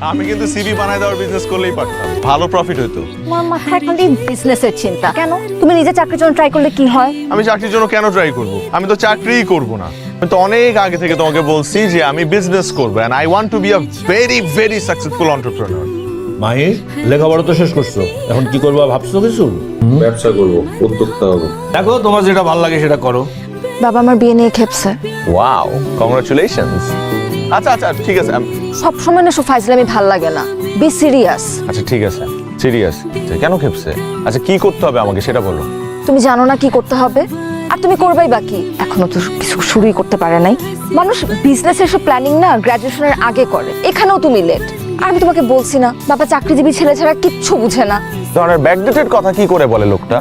আমি কিন্তু সিভি বানায় দেওয়ার বিজনেস করলেই পারতাম, ভালো প্রফিট হতো। তোমার মাথায় খালি বিজনেসের চিন্তা কেন? তুমি নিজে চাকরির জন্য ট্রাই করলে কি হয়? আমি চাকরির জন্য কেন ট্রাই করব? আমি তো চাকরিই করব না। আমি তো অনেক আগে থেকে তোমাকে বলছি যে আমি বিজনেস করব, and I want to be a very very successful entrepreneur. Mahir, লেখাপড়া তো শেষ করছো, এখন কি করবা ভাবছো কিছু? ব্যবসা করব, উদ্যোক্তা হবো। দেখো তোমার যেটা ভালো লাগে সেটা করো। বাবা আমার বিয়ে নিয়ে খেপছে। Wow, congratulations. আচ্ছা আচ্ছা ঠিক আছে। সব সময় না ফাইজলামি ভাল লাগে না, বি সিরিয়াস। আচ্ছা ঠিক আছে, সিরিয়াস। কেন খেপছে? আচ্ছা কি করতে হবে আমাকে সেটা বলো। তুমি জানো না কি করতে হবে, আর তুমি করবাই বাকি। এখনো তো কিছু শুরুই করতে পারে নাই। মানুষ বিজনেসের সব প্ল্যানিং না গ্রাজুয়েশনের আগে করে, এখানেও তুমি লেট। আর আমি তোমাকে বলছি না, বাবা চাকরিজীবী ছেলে ছাড়া কিচ্ছু বুঝে না। তোমার ব্যাকডেটেড কথা কি করে বলে লোকটা?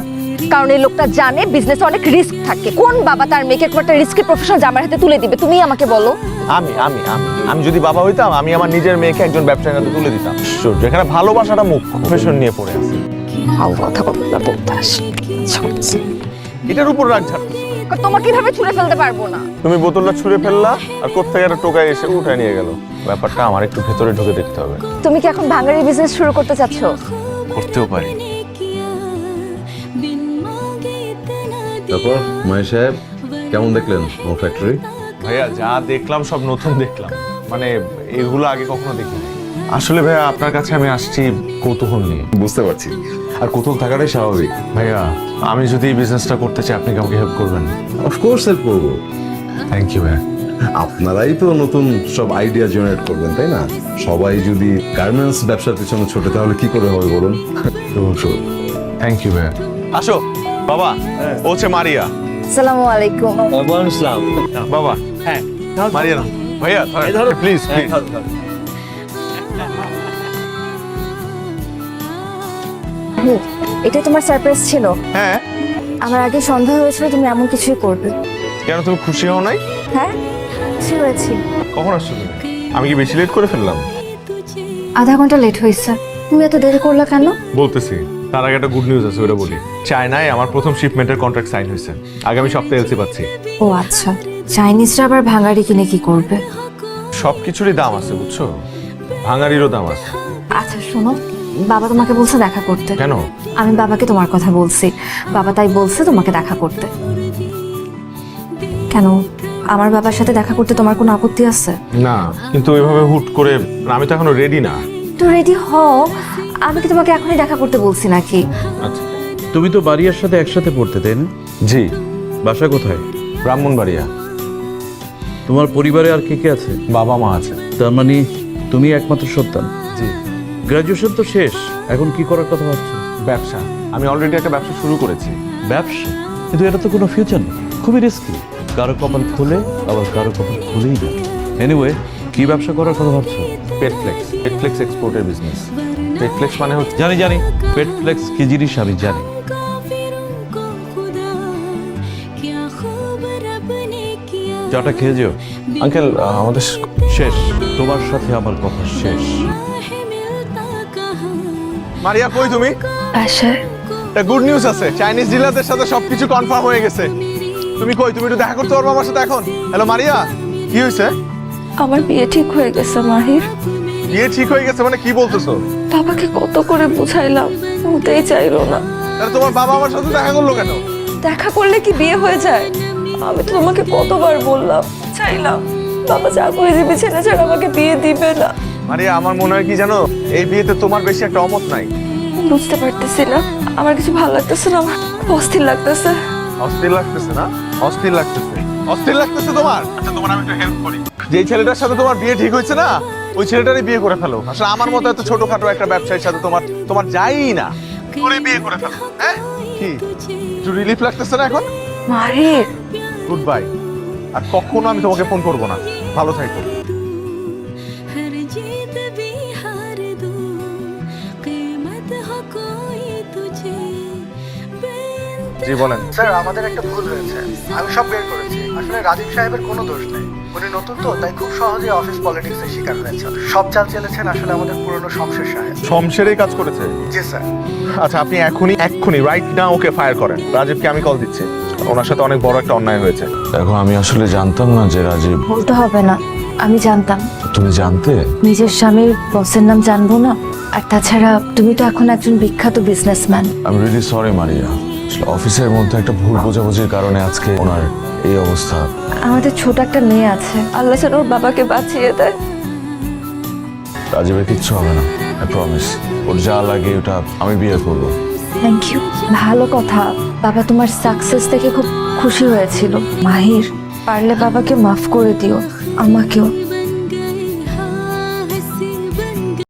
কারণ এই লোকটা জানে বিজনেসে অনেক রিস্ক থাকে। কোন বাবা তার মেয়েকে একটা রিস্কি প্রফেশন জামার হাতে তুলে দিবে? তুমি আমাকে বলো। আমি আমি আমি আমি যদি বাবা হইতাম, আমি আমার নিজের মেয়েকে একজন ব্যবসায়ীর হাতে তুলে দিতাম। যেখানে ভালোবাসাটা মুখ্য, প্রফেশন নিয়ে পড়ে আছে। কথা বলতে আসি, এটার উপর রাগ ঝাড়। তোমাকে কিভাবে ছুঁড়ে ফেলতে পারবো না। তুমি বোতলটা ছুঁড়ে ফেললা, আর কোত্থেকে একটা টোকাই এসে উঠায় নিয়ে গেল। ব্যাপারটা আমার একটু ভেতরে ঢুকে দেখতে হবে। তুমি কি এখন ভাঙাড়ি বিজনেস শুরু করতে চাচ্ছো? করতেও পারি। তারপর মাই সাহেব কেমন দেখলেন আমার ফ্যাক্টরি? ভাইয়া যা দেখলাম সব নতুন দেখলাম, মানে এগুলো আগে কখনো দেখিনি। আসলে ভাইয়া আপনার কাছে আমি আসছি কৌতূহল নিয়ে। বুঝতে পারছি, আর কোথাও থাকাটাই স্বাভাবিক। ভাইয়া আমি যদি এই বিজনেসটা করতে চাই, আপনি কাউকে হেল্প করবেন? অফকোর্স হেল্প করবো। থ্যাংক ইউ ভাইয়া। আপনারাই তো নতুন সব আইডিয়া জেনারেট করবেন, তাই না? সবাই যদি গার্মেন্টস ব্যবসার পিছনে ছোটে তাহলে কি করে হবে বলুন? থ্যাংক ইউ ভাইয়া। আসো বাবা, ও হচ্ছে মারিয়া। আসসালামু আলাইকুম। বাবা হ্যাঁ মারিয়া না ভাইয়া, প্লিজ প্লিজ। এটাই তোমার সারপ্রাইজ ছিল? হ্যাঁ, আমার আগে সন্দেহ হয়েছিল তুমি এমন কিছুই করবে। কেন তুমি খুশি হও নাই? হ্যাঁ খুশি হয়েছি। কখন আসছো তুমি? আমি কি বেশি লেট করে ফেললাম? আধা ঘন্টা লেট হয়েছে। তুমি এত দেরি করলে কেন? বলতেছি, তার আগে একটা গুড নিউজ আছে, ওটা বলি। চায়নায় আমার প্রথম শিপমেন্টের কন্ট্রাক্ট সাইন হয়েছে। আগামী সপ্তাহে এলসি পাচ্ছি। ও আচ্ছা, চাইনিজরা আবার ভাঙাড়ি কিনে কি করবে? সবকিছুরই দাম আছে বুঝছো, ভাঙারিরও দাম আছে। আচ্ছা শোনো, বাবা তোমাকে বলছে দেখা করতে। কেন? আমি বাবাকে তোমার কথা বলছি, বাবা তাই বলছে তোমাকে দেখা করতে। কেন, আমার বাবার সাথে দেখা করতে তোমার কোনো আপত্তি আছে? না, কিন্তু ওইভাবে হুট করে আমি তো এখনো রেডি না। তো রেডি হও, আমি কি তোমাকে এখনই দেখা করতে বলছি নাকি? আচ্ছা। তুমি তো বাড়িয়ার সাথে একসাথে পড়তে, তাই না? জি, বাসা কোথায়? ব্রাহ্মণবাড়িয়া। তোমার পরিবারে আর কে কে আছে? বাবা মা আছে। তার মানে তুমি একমাত্র সন্তান। জি। গ্রাজুয়েশন তো শেষ, এখন কি করার কথা ভাবছো? ব্যবসা, আমি অলরেডি একটা ব্যবসা শুরু করেছি। ব্যবসা? কিন্তু এটা তো কোনো ফিউচার নেই, খুবই রিস্কি। কারো কপাল খুলে আবার কারো কপাল খুলেই না। এনিওয়ে, কি ব্যবসা করার কথা ভাবছো? পেটফ্লেক্স, পেটফ্লেক্স এক্সপোর্টের বিজনেস। পেটফ্লেক্স মানে হচ্ছে, জানি জানি, পেট ফ্লেক্স কি জিনিস আমি জানি। চাটা খেয়ে যেও। আঙ্কেল আমাদের শেষ, তোমার সাথে আমার কথা শেষ। মারিয়া কই তুমি? বাসায়। একটা গুড নিউজ আছে, চাইনিজ ডিলারদের সাথে সবকিছু কনফার্ম হয়ে গেছে। তুমি কই? তুমি একটু দেখা করতে পারবো আমার সাথে এখন? হ্যালো মারিয়া, কি হয়েছে? আমার বিয়ে ঠিক হয়ে গেছে মাহির। বিয়ে ঠিক হয়ে গেছে মানে কি বলতেছো? বাবাকে কত করে বুঝাইলাম, শুনতেই চাইলো না। তাহলে তোমার বাবা আমার সাথে দেখা করলো কেন? দেখা করলে কি বিয়ে হয়ে যায়? আমি তো তোমাকে কতবার বললাম, চাইলাম, বাবা চাকরিজীবী ছেলে ছাড়া আমাকে বিয়ে দিবে না। মারিয়া আমার মনে হয় কি জানো, এই বিয়েতে তোমার বেশি একটা অমত নাই। বুঝতে পারতেছি না, আমার কিছু ভালো লাগতেছে না, আমার অস্থির লাগতেছে। অস্থির লাগতেছে না? অস্থির লাগতেছে, অস্থির লাগতেছে তোমার? আচ্ছা তোমার আমি একটু হেল্প করি। যেই ছেলেটার সাথে তোমার বিয়ে ঠিক হয়েছে না, ওই ছেলেটারই বিয়ে করে ফেলো। আসলে আমার মতো এত ছোটখাটো একটা ব্যবসায়ীর সাথে তোমার তোমার যাই না, ওরে বিয়ে করে ফেলো। হ্যাঁ কি একটু রিলিফ লাগতেছে না এখন? মাহির, গুড বাই। আর কখনো আমি তোমাকে ফোন করবো না। ভালো থাকো। हर जीत भी हार दूं, कीमत हो कोई तुझे জি বলেন। স্যার আমাদের একটা ভুল হয়েছে, আমি সব বের করেছি। আসলে রাজীব সাহেবের কোনো দোষ নেই, উনি নতুন তো তাই খুব সহজে অফিস পলিটিক্সের শিকার হয়েছেন। সব চাল চেলেছেন আসলে আমাদের পুরনো শমশের সাহেব। শমশেরই কাজ করেছে? জি স্যার। আচ্ছা আপনি এক্ষুনি রাইট না ওকে ফায়ার করেন। রাজীবকে আমি কল দিচ্ছি, ওনার সাথে অনেক বড় একটা অন্যায় হয়েছে। এখন আমি আসলে জানতাম না যে রাজীব। বলতে হবে না, আমি জানতাম। তুমি জানতে? নিজের স্বামীর বসের নাম জানবো না? আর তাছাড়া তুমি তো এখন একজন বিখ্যাত বিজনেসম্যান। আমি রিয়েলি সরি মারিয়া, আসলে অফিসের মধ্যে একটা ভুল বোঝাবুঝির কারণে আজকে ওনার এই অবস্থা। আমাদের ছোট একটা মেয়ে আছে, আল্লাহ যেন ওর বাবাকে বাঁচিয়ে দেয়। রাজীবের কিচ্ছু হবে না, আই প্রমিস। ওর যা লাগে ওটা আমি বিয়ে করবো। Thank you. ভালো কথা, বাবা তোমার সাকসেস দেখে খুব খুশি হয়েছিল। মাহির, পারলে বাবাকে মাফ করে দিও, আমাকেও।